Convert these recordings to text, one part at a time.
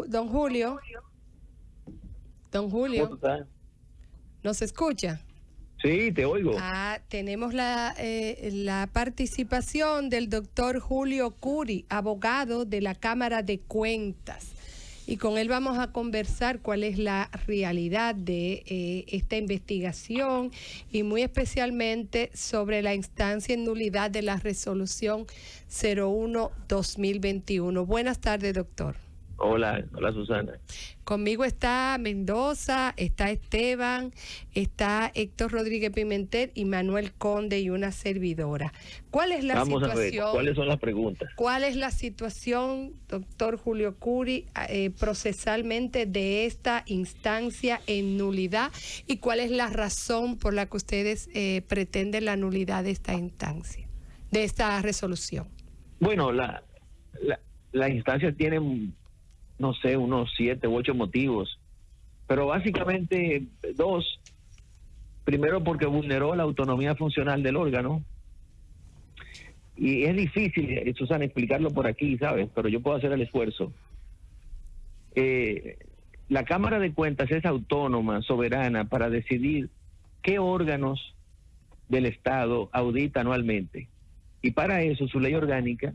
Don Julio. Don ¿Cómo tú Julio, estás? ¿nos escucha? Sí, te oigo. Tenemos la participación del doctor Julio Curi, abogado de la Cámara de Cuentas. Y con él vamos a conversar cuál es la realidad de esta investigación y muy especialmente sobre la instancia en nulidad de la resolución 01-2021. Buenas tardes, doctor. Hola Susana. Conmigo está Mendoza, está Esteban, está Héctor Rodríguez Pimentel y Manuel Conde y una servidora. ¿Cuál es la situación? Vamos a ver, ¿cuáles son las preguntas? ¿Cuál es la situación, doctor Julio Curi, procesalmente de esta instancia en nulidad? ¿Y cuál es la razón por la que ustedes pretenden la nulidad de esta instancia, de esta resolución? Bueno, la instancia tiene, no sé, unos 7 u 8 motivos, pero básicamente 2. Primero, porque vulneró la autonomía funcional del órgano. Y es difícil, Susana, explicarlo por aquí, ¿sabes? Pero yo puedo hacer el esfuerzo. La Cámara de Cuentas es autónoma, soberana, para decidir qué órganos del Estado audita anualmente. Y para eso, su ley orgánica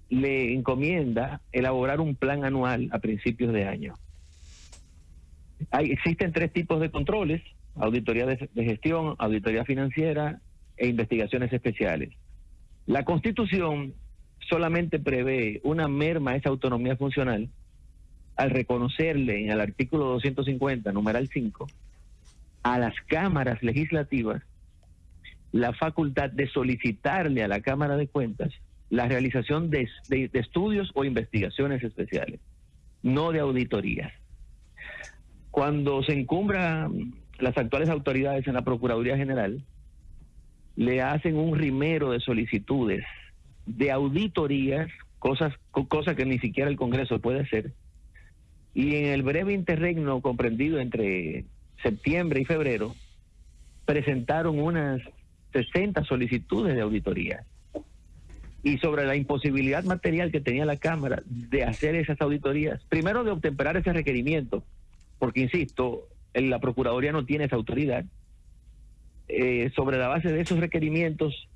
le encomienda elaborar un plan anual a principios de año. Existen 3 tipos de controles: auditoría de gestión, auditoría financiera e investigaciones especiales. La Constitución solamente prevé una merma a esa autonomía funcional al reconocerle en el artículo 250, numeral 5, a las cámaras legislativas la facultad de solicitarle a la Cámara de Cuentas la realización de estudios o investigaciones especiales, no de auditorías. Cuando se encumbran las actuales autoridades en la Procuraduría General, le hacen un rimero de solicitudes de auditorías, cosa que ni siquiera el Congreso puede hacer, y en el breve interregno comprendido entre septiembre y febrero, presentaron unas 60 solicitudes de auditoría. Y sobre la imposibilidad material que tenía la Cámara de hacer esas auditorías, primero de obtemperar ese requerimiento, porque insisto, la Procuraduría no tiene esa autoridad, sobre la base de esos requerimientos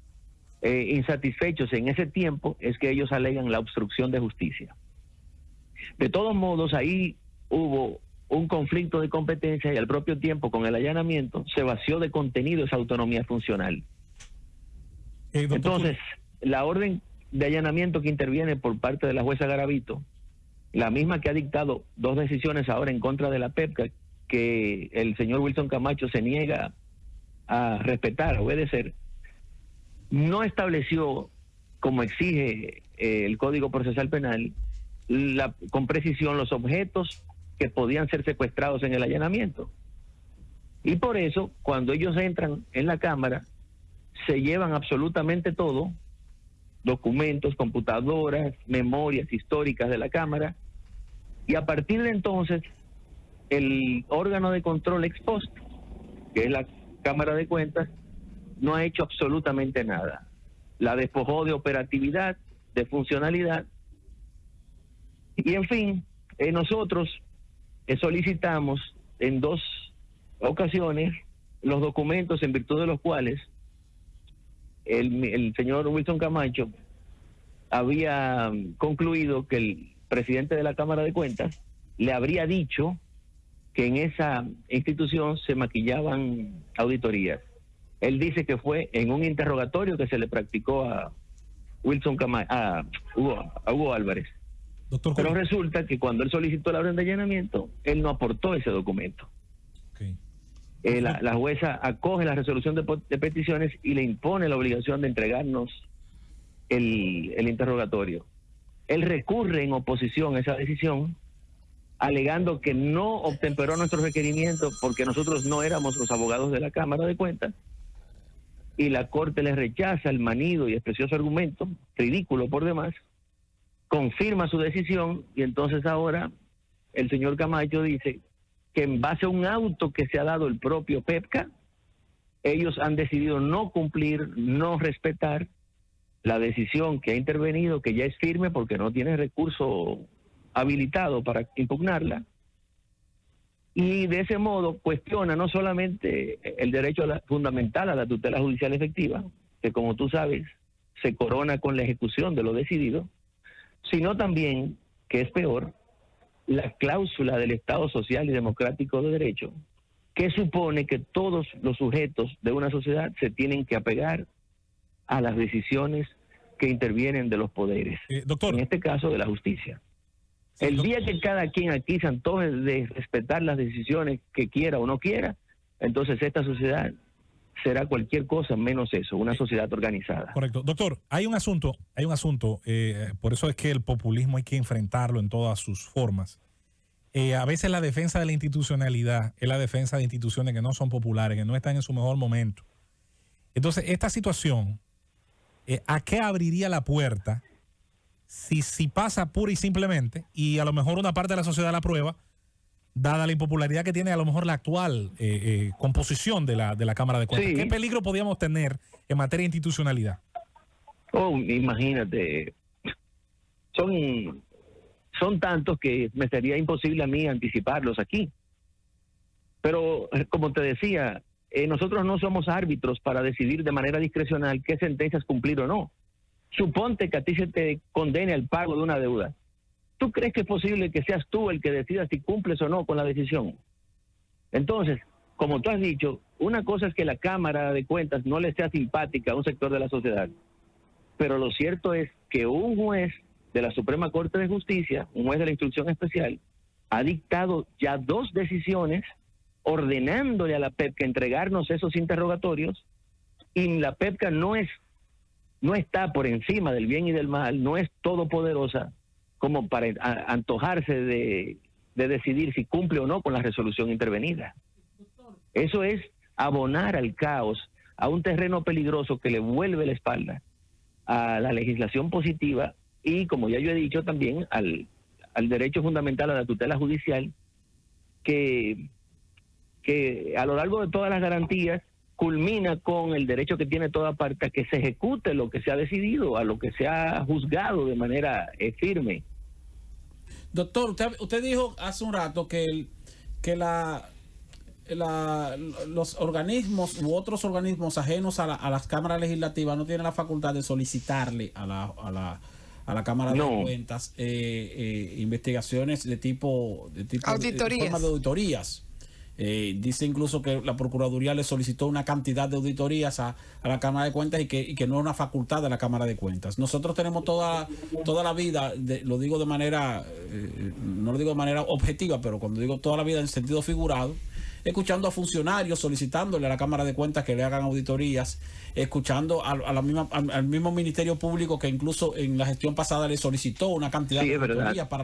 insatisfechos en ese tiempo, es que ellos alegan la obstrucción de justicia. De todos modos, ahí hubo un conflicto de competencia y al propio tiempo, con el allanamiento, se vació de contenido esa autonomía funcional. Entonces, la orden de allanamiento que interviene por parte de la jueza Garavito, la misma que ha dictado 2 decisiones ahora en contra de la PEPCA, que el señor Wilson Camacho se niega a respetar, a obedecer, no estableció, como exige el Código Procesal Penal, con precisión los objetos que podían ser secuestrados en el allanamiento. Y por eso, cuando ellos entran en la Cámara, se llevan absolutamente todo: documentos, computadoras, memorias históricas de la Cámara, y a partir de entonces el órgano de control ex post, que es la Cámara de Cuentas, no ha hecho absolutamente nada. La despojó de operatividad, de funcionalidad, y en fin, nosotros solicitamos en 2 ocasiones los documentos en virtud de los cuales el señor Wilson Camacho había concluido que el presidente de la Cámara de Cuentas le habría dicho que en esa institución se maquillaban auditorías. Él dice que fue en un interrogatorio que se le practicó a Hugo Álvarez. Doctor, pero resulta que cuando él solicitó la orden de allanamiento, él no aportó ese documento. Okay. La jueza acoge la resolución de peticiones y le impone la obligación de entregarnos el interrogatorio. Él recurre en oposición a esa decisión, alegando que no obtemperó nuestro requerimiento porque nosotros no éramos los abogados de la Cámara de Cuentas, y la Corte le rechaza el manido y especioso argumento, ridículo por demás, confirma su decisión, y entonces ahora el señor Camacho dice que en base a un auto que se ha dado el propio PEPCA, ellos han decidido no cumplir, no respetar la decisión que ha intervenido, que ya es firme porque no tiene recurso habilitado para impugnarla, y de ese modo cuestiona no solamente el derecho fundamental a la tutela judicial efectiva, que como tú sabes se corona con la ejecución de lo decidido, sino también, que es peor, la cláusula del Estado social y democrático de derecho, que supone que todos los sujetos de una sociedad se tienen que apegar a las decisiones que intervienen de los poderes, doctor, en este caso de la justicia. Sí, el día que cada quien aquí se antoje de respetar las decisiones que quiera o no quiera, entonces esta sociedad será cualquier cosa menos eso, una sociedad organizada. Correcto. Doctor, hay un asunto, por eso es que el populismo hay que enfrentarlo en todas sus formas. A veces la defensa de la institucionalidad es la defensa de instituciones que no son populares, que no están en su mejor momento. Entonces, esta situación, ¿a qué abriría la puerta si pasa pura y simplemente, y a lo mejor una parte de la sociedad la aprueba, dada la impopularidad que tiene a lo mejor la actual composición de la Cámara de Cuentas? Sí. ¿Qué peligro podríamos tener en materia de institucionalidad? Oh, imagínate, son tantos que me sería imposible a mí anticiparlos aquí. Pero, como te decía, nosotros no somos árbitros para decidir de manera discrecional qué sentencias cumplir o no. Suponte que a ti se te condene al pago de una deuda. ¿Tú crees que es posible que seas tú el que decida si cumples o no con la decisión? Entonces, como tú has dicho, una cosa es que la Cámara de Cuentas no le sea simpática a un sector de la sociedad, pero lo cierto es que un juez de la Suprema Corte de Justicia, un juez de la Instrucción Especial, ha dictado ya 2 decisiones ordenándole a la PEPCA entregarnos esos interrogatorios, y la PEPCA no está por encima del bien y del mal, no es todopoderosa como para antojarse de decidir si cumple o no con la resolución intervenida. Eso es abonar al caos, a un terreno peligroso que le vuelve la espalda a la legislación positiva y, como ya yo he dicho, también al derecho fundamental a la tutela judicial, que a lo largo de todas las garantías culmina con el derecho que tiene toda parte a que se ejecute lo que se ha decidido, a lo que se ha juzgado de manera firme. Doctor, usted dijo hace un rato que los organismos u otros organismos ajenos a las cámaras legislativas no tienen la facultad de solicitarle a la Cámara de Cuentas investigaciones de tipo auditorías. De forma de auditorías. Dice incluso que la Procuraduría le solicitó una cantidad de auditorías a la Cámara de Cuentas y que no es una facultad de la Cámara de Cuentas. Nosotros tenemos toda la vida, lo digo de manera, no lo digo de manera objetiva, pero cuando digo toda la vida en sentido figurado, escuchando a funcionarios solicitándole a la Cámara de Cuentas que le hagan auditorías, escuchando al mismo Ministerio Público que incluso en la gestión pasada le solicitó una cantidad de auditorías para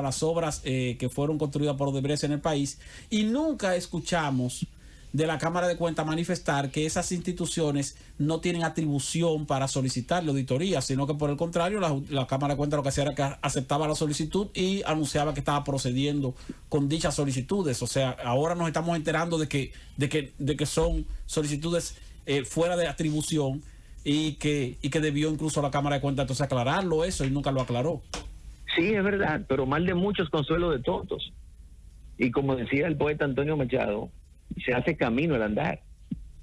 las obras que fueron construidas por Odebrecht en el país, y nunca escuchamos de la Cámara de Cuentas manifestar que esas instituciones no tienen atribución para solicitarle auditoría, sino que por el contrario la Cámara de Cuentas lo que hacía era que aceptaba la solicitud y anunciaba que estaba procediendo con dichas solicitudes. O sea, ahora nos estamos enterando de que son solicitudes fuera de atribución y que debió incluso la Cámara de Cuentas entonces aclararlo eso, y nunca lo aclaró. Sí, es verdad, pero mal de muchos, consuelo de tontos. Y como decía el poeta Antonio Machado, se hace camino al andar.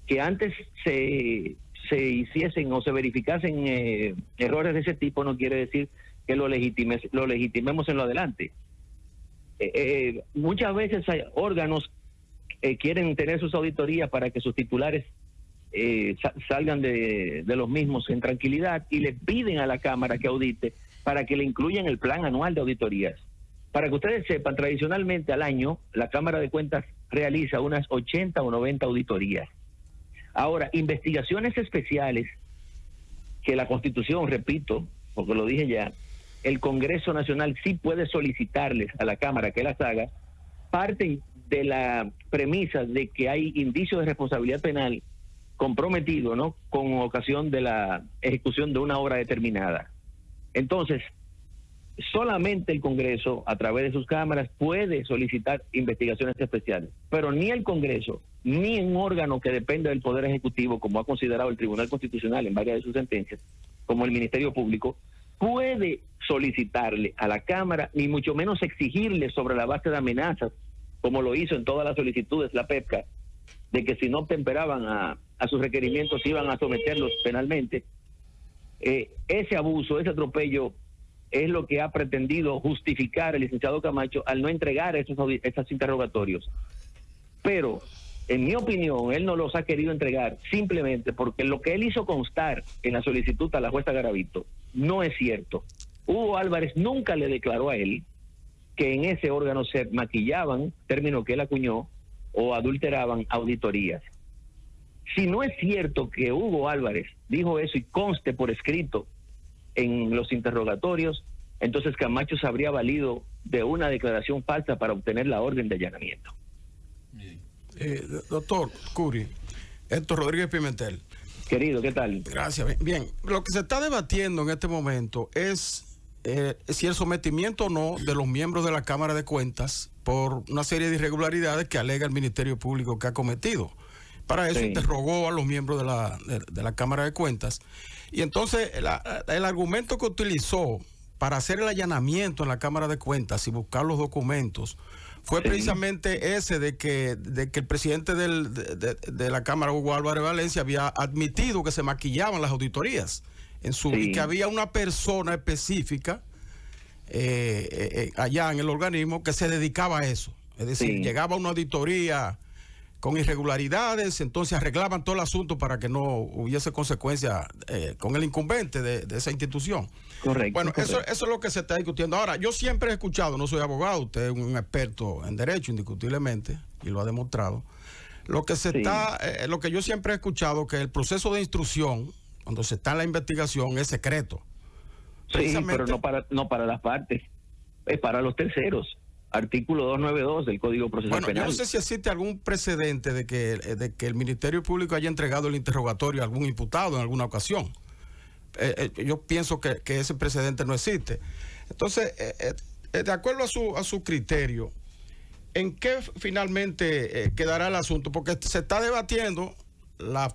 Que antes se hiciesen o se verificasen errores de ese tipo no quiere decir que lo legitimemos en lo adelante. Muchas veces hay órganos quieren tener sus auditorías para que sus titulares salgan de los mismos en tranquilidad, y le piden a la Cámara que audite para que le incluyan el plan anual de auditorías. Para que ustedes sepan, tradicionalmente al año la Cámara de Cuentas realiza unas 80 o 90 auditorías. Ahora, investigaciones especiales que la Constitución, repito, porque lo dije ya, el Congreso Nacional sí puede solicitarles a la Cámara que las haga, parten de la premisa de que hay indicios de responsabilidad penal comprometido, ¿no?, con ocasión de la ejecución de una obra determinada. Entonces, solamente el Congreso, a través de sus cámaras, puede solicitar investigaciones especiales. Pero ni el Congreso, ni un órgano que depende del Poder Ejecutivo, como ha considerado el Tribunal Constitucional en varias de sus sentencias, como el Ministerio Público, puede solicitarle a la Cámara, ni mucho menos exigirle sobre la base de amenazas, como lo hizo en todas las solicitudes la PEPCA, de que si no temperaban a sus requerimientos iban a someterlos penalmente. Ese abuso, ese atropello, es lo que ha pretendido justificar el licenciado Camacho al no entregar esos interrogatorios. Pero, en mi opinión, él no los ha querido entregar simplemente porque lo que él hizo constar en la solicitud a la jueza Garavito no es cierto. Hugo Álvarez nunca le declaró a él que en ese órgano se maquillaban, término que él acuñó, o adulteraban auditorías. Si no es cierto que Hugo Álvarez dijo eso y conste por escrito en los interrogatorios, entonces Camacho se habría valido de una declaración falsa para obtener la orden de allanamiento. Doctor Curi, Héctor Rodríguez Pimentel. Querido, ¿qué tal? Gracias. Bien, lo que se está debatiendo en este momento es si el sometimiento o no de los miembros de la Cámara de Cuentas por una serie de irregularidades que alega el Ministerio Público que ha cometido. Para eso interrogó a los miembros de la Cámara de Cuentas. Y entonces el argumento que utilizó para hacer el allanamiento en la Cámara de Cuentas y buscar los documentos fue precisamente ese de que el presidente de la Cámara, Hugo Álvarez Valencia, había admitido que se maquillaban las auditorías y que había una persona específica allá en el organismo que se dedicaba a eso. Es decir, llegaba una auditoría con irregularidades, entonces arreglaban todo el asunto para que no hubiese consecuencias con el incumbente de esa institución. Correcto. Bueno, correcto. Eso es lo que se está discutiendo. Ahora, yo siempre he escuchado, no soy abogado, usted es un experto en derecho indiscutiblemente, y lo ha demostrado. Lo que lo que yo siempre he escuchado, que el proceso de instrucción, cuando se está en la investigación, es secreto. Sí, pero no para las partes, es para los terceros. Artículo 292 del Código Procesal Penal. Yo no sé si existe algún precedente de que el Ministerio Público haya entregado el interrogatorio a algún imputado en alguna ocasión. Yo pienso que ese precedente no existe. Entonces, de acuerdo a su criterio, ¿en qué finalmente quedará el asunto? Porque se está debatiendo la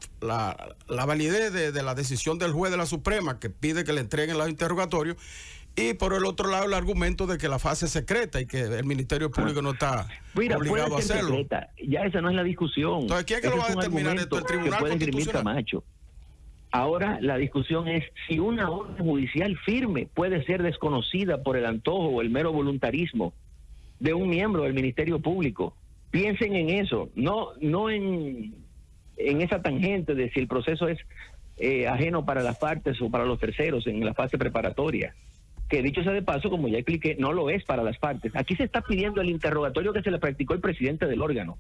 validez de la decisión del juez de la Suprema que pide que le entreguen los interrogatorios, y por el otro lado el argumento de que la fase es secreta y que el Ministerio Público no está obligado a hacerlo. Secreta. Ya esa no es la discusión. Entonces, ¿quién es que lo va a determinar esto? ¿El Tribunal Constitucional? Camacho. Ahora la discusión es si una orden judicial firme puede ser desconocida por el antojo o el mero voluntarismo de un miembro del Ministerio Público. Piensen en eso, no en esa tangente de si el proceso es ajeno para las partes o para los terceros en la fase preparatoria. Que dicho sea de paso, como ya expliqué, no lo es para las partes. Aquí se está pidiendo el interrogatorio que se le practicó el presidente del órgano.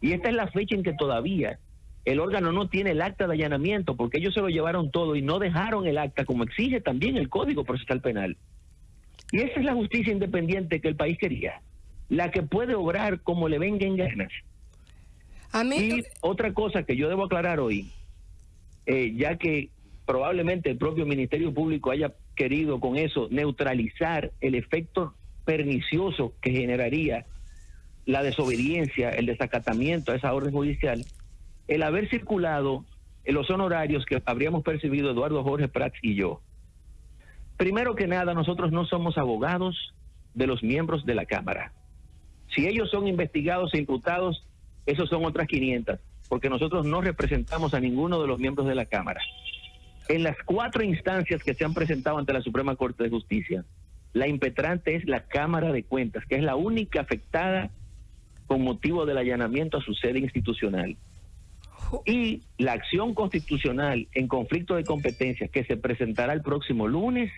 Y esta es la fecha en que todavía el órgano no tiene el acta de allanamiento, porque ellos se lo llevaron todo y no dejaron el acta, como exige también el Código Procesal Penal. Y esa es la justicia independiente que el país quería, la que puede obrar como le venga en ganas. Y otra cosa que yo debo aclarar hoy, ya que probablemente el propio Ministerio Público haya querido con eso neutralizar el efecto pernicioso que generaría la desobediencia, el desacatamiento a esa orden judicial, el haber circulado los honorarios que habríamos percibido Eduardo Jorge Prats y yo. Primero que nada, nosotros no somos abogados de los miembros de la Cámara. Si ellos son investigados e imputados, esos son otras 500, porque nosotros no representamos a ninguno de los miembros de la Cámara. En las 4 instancias que se han presentado ante la Suprema Corte de Justicia, la impetrante es la Cámara de Cuentas, que es la única afectada con motivo del allanamiento a su sede institucional. Y la acción constitucional en conflicto de competencias que se presentará el próximo lunes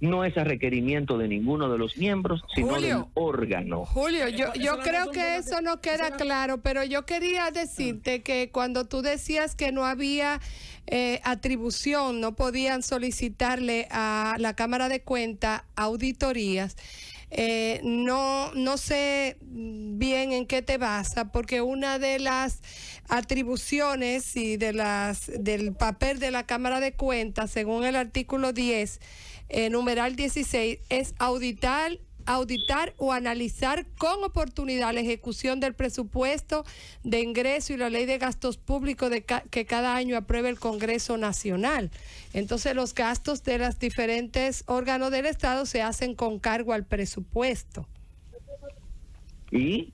no es a requerimiento de ninguno de los miembros, sino del órgano. Julio, yo creo que eso no queda claro, pero yo quería decirte que cuando tú decías que no había atribución, no podían solicitarle a la Cámara de Cuentas auditorías, no sé bien en qué te basa, porque una de las atribuciones y del papel de la Cámara de Cuentas, según el artículo 10, numeral 16, es auditar o analizar con oportunidad la ejecución del presupuesto de ingreso y la ley de gastos públicos que cada año aprueba el Congreso Nacional. Entonces los gastos de los diferentes órganos del Estado se hacen con cargo al presupuesto. ¿Y?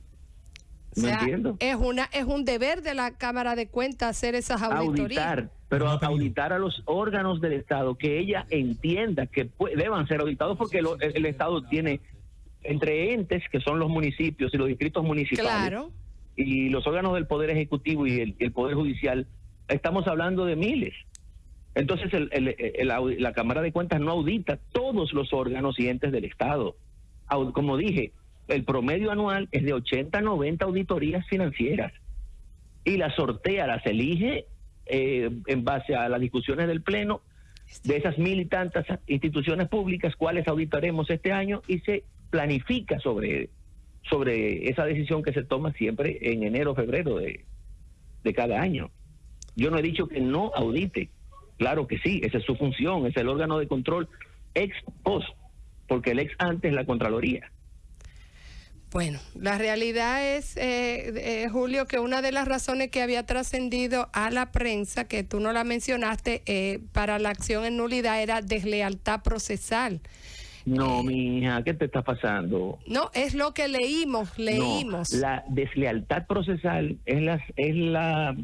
No entiendo. Es un deber de la Cámara de Cuentas hacer esas auditorías. Auditar, pero auditar a los órganos del Estado, que ella entienda que deban ser auditados, porque el Estado tiene entre entes, que son los municipios y los distritos municipales, claro, y los órganos del Poder Ejecutivo y el Poder Judicial, estamos hablando de miles. Entonces la Cámara de Cuentas no audita todos los órganos y entes del Estado. Como dije, el promedio anual es de 80 a 90 auditorías financieras, y las sortea, las elige en base a las discusiones del Pleno de esas 1000 y tantas instituciones públicas, cuáles auditaremos este año, y se planifica sobre esa decisión que se toma siempre en enero o febrero de cada año. Yo no he dicho que no audite, claro que sí, esa es su función, es el órgano de control ex post, porque el ex ante es la Contraloría. Bueno, la realidad es, Julio, que una de las razones que había trascendido a la prensa, que tú no la mencionaste, para la acción en nulidad era deslealtad procesal. No, mi hija, ¿qué te está pasando? No, es lo que leímos. No, la deslealtad procesal es la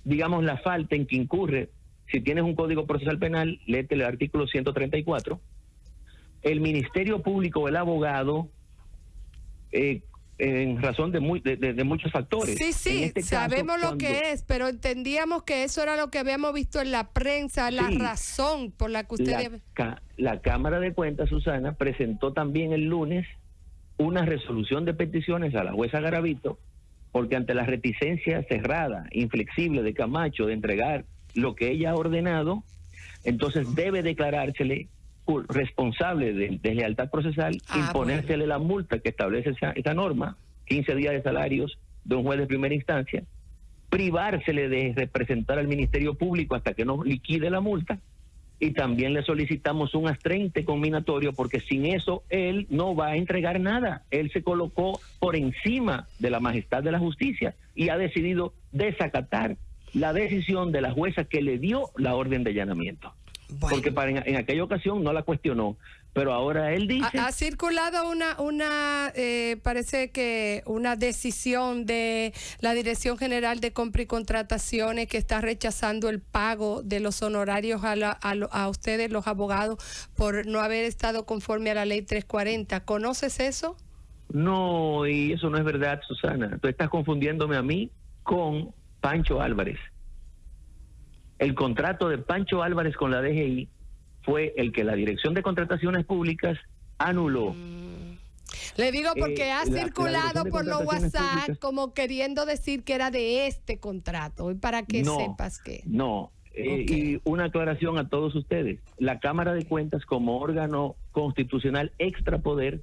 digamos, la falta en que incurre. Si tienes un código procesal penal, léete el artículo 134. El Ministerio Público o el abogado, en razón de muchos factores. Sí, este sabemos caso, lo que es, pero entendíamos que eso era lo que habíamos visto en la prensa, la razón por la que usted... La Cámara de Cuentas, Susana, presentó también el lunes una resolución de peticiones a la jueza Garavito, porque ante la reticencia cerrada, inflexible de Camacho de entregar lo que ella ha ordenado, entonces debe declarársele responsable de deslealtad procesal, imponérsele la multa que establece esa norma, 15 días de salarios de un juez de primera instancia, privársele de representar al Ministerio Público hasta que no liquide la multa, y también le solicitamos un astrente combinatorio, porque sin eso él no va a entregar nada. Él se colocó por encima de la majestad de la justicia y ha decidido desacatar la decisión de la jueza que le dio la orden de allanamiento. Bueno. Porque en aquella ocasión no la cuestionó, pero ahora él dice... Ha circulado parece que una decisión de la Dirección General de Compra y Contrataciones, que está rechazando el pago de los honorarios a ustedes, los abogados, por no haber estado conforme a la ley 340. ¿Conoces eso? No, y eso no es verdad, Susana. Tú estás confundiéndome a mí con Pancho Álvarez. El contrato de Pancho Álvarez con la DGI fue el que la Dirección de Contrataciones Públicas anuló. Le digo porque ha circulado por los WhatsApp públicas, como queriendo decir que era de este contrato, y para que sepas que... No, y una aclaración a todos ustedes. La Cámara de Cuentas, como órgano constitucional extrapoder,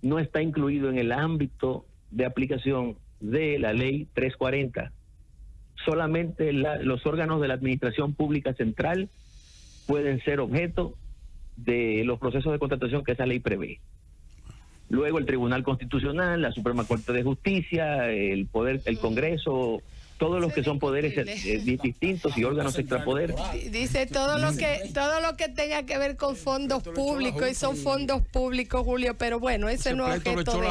no está incluido en el ámbito de aplicación de la ley 340. Solamente los órganos de la Administración Pública Central pueden ser objeto de los procesos de contratación que esa ley prevé. Luego el Tribunal Constitucional, la Suprema Corte de Justicia, el Congreso, todos los que son poderes distintos y órganos extrapoder. Dice todo lo que tenga que ver con fondos públicos, y son fondos públicos, Julio, pero bueno, ese no es objeto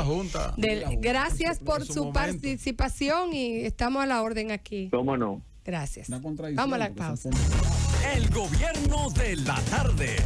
Gracias por su participación y estamos a la orden aquí. ¿Cómo no? Gracias. Vamos a la pausa. El gobierno de la tarde.